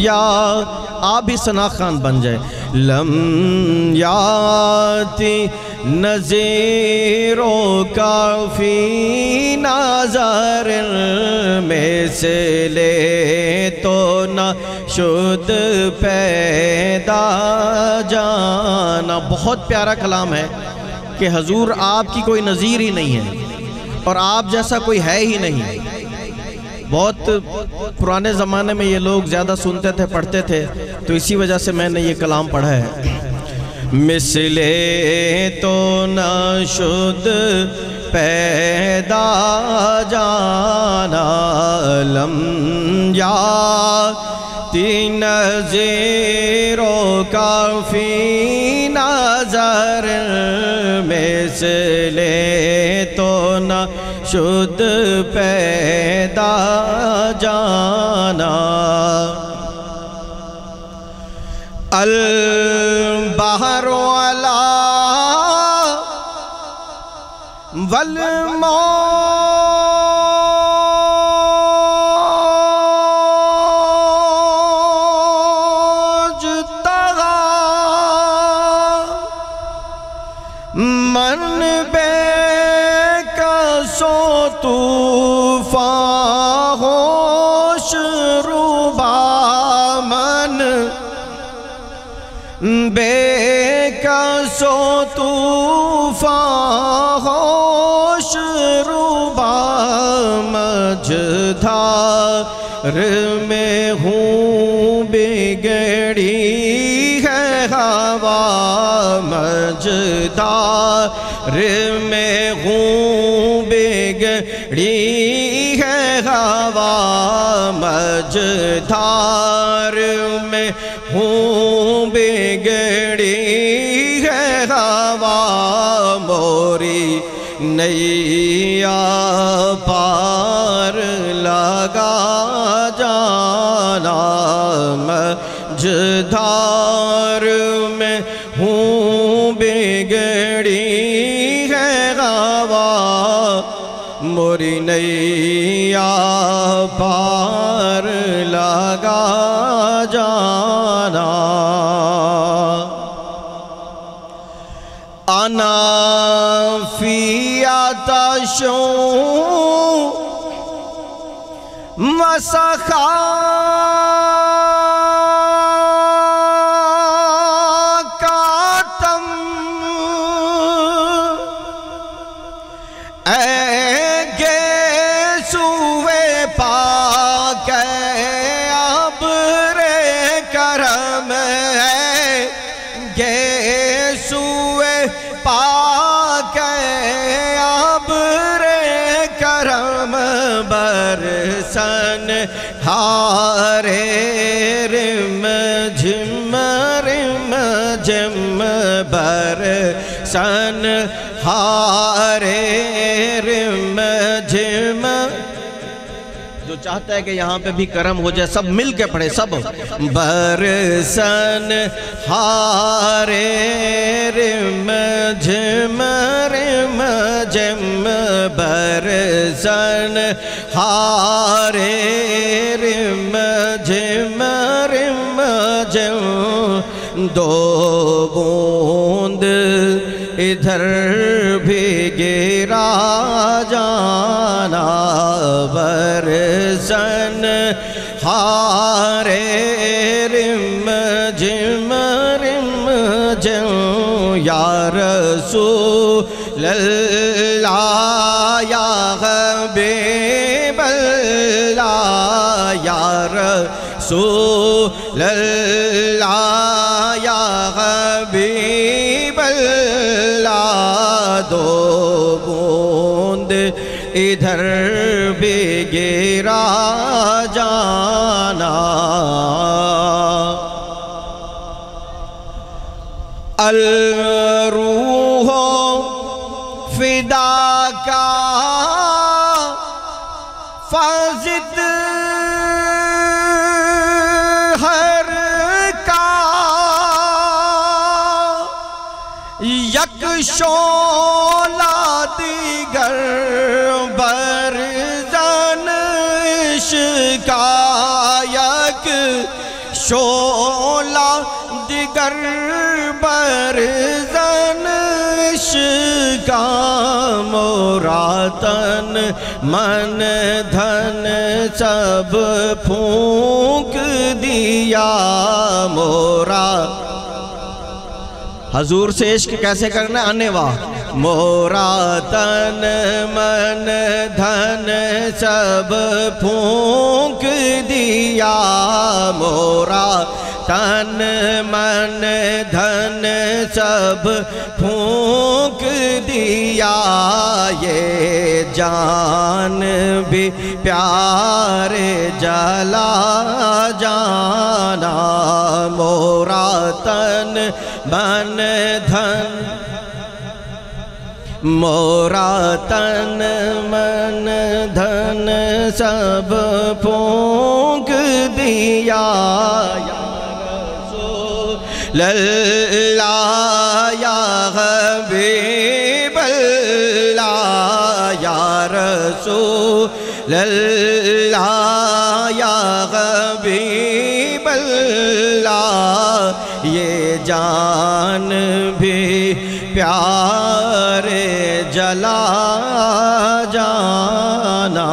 یا آپ بھی ثنا خان بن جائے لم یاتی نظیروں کا فی نظر مثلے تو نہ شد پیدا جانا. بہت پیارا کلام ہے کہ حضور آپ کی کوئی نظیر ہی نہیں ہے اور آپ جیسا کوئی ہے ہی نہیں. بہت پرانے زمانے میں یہ لوگ زیادہ سنتے تھے پڑھتے تھے تو اسی وجہ سے میں نے یہ کلام پڑھا ہے. مثلے تو نہ شد پیدا جانا لم یاتی نظیروں کا فی نظر مثلے تو نہ شد پیدا جانا. البحر علا والموج طغا من بے کسو طوفان ہوش روبا من بے کسو طوفان ہوش روبا مجھدار میں ہوں بگڑی ہے ہوا مجھدار میں ہوں بگڑی ہے ہوا مجھدار میں ہوں بگڑی ہے ہوا موری نیا پار لگا جانا مجھدار میں ہوں بگڑی ہے ہوا موری نیا پار لگا جانا. انا فی آتش وسخا کاتم اے گیسوے پاک ابر کرم ہے گیسوے پاک ابر کرم برسن ہارے رم جھم جم برسن ہارے رم جھم. جو چاہتا ہے کہ یہاں پہ بھی کرم ہو جائے سب مل کے پڑھے سب. برسن ہارے رم جھم جم برسن ہارے رم جھم جم دو بوند ادھر بھی گرا جانا برسن ہارے رم جم یا رسول اللہ یا حبیب اللہ یا رسول اللہ یا حبیب اللہ دو بوند ادھر بھی گرا جانا. الروح فدا کا فازد ہر کا یک شعلہ دیگر برزن عشق کا یک شعلہ دیگر برزن عشقا مورا تن من دھن سب پھونک دیا مورا. حضور سے عشق کیسے کرنا ہے؟ آنے واہ. مورا تن من دھن سب پھونک دیا مورا تن من دھن سب پھونک دیا. یہ جان بھی پیار جلا جانا مورا تن من دھن مورا تن من دھن سب پھونک دیا. یا رسول اللہ یا حبیب اللہ یا رسول اللہ یا حبیب اللہ. یہ جان بھی پیار جلا جانا.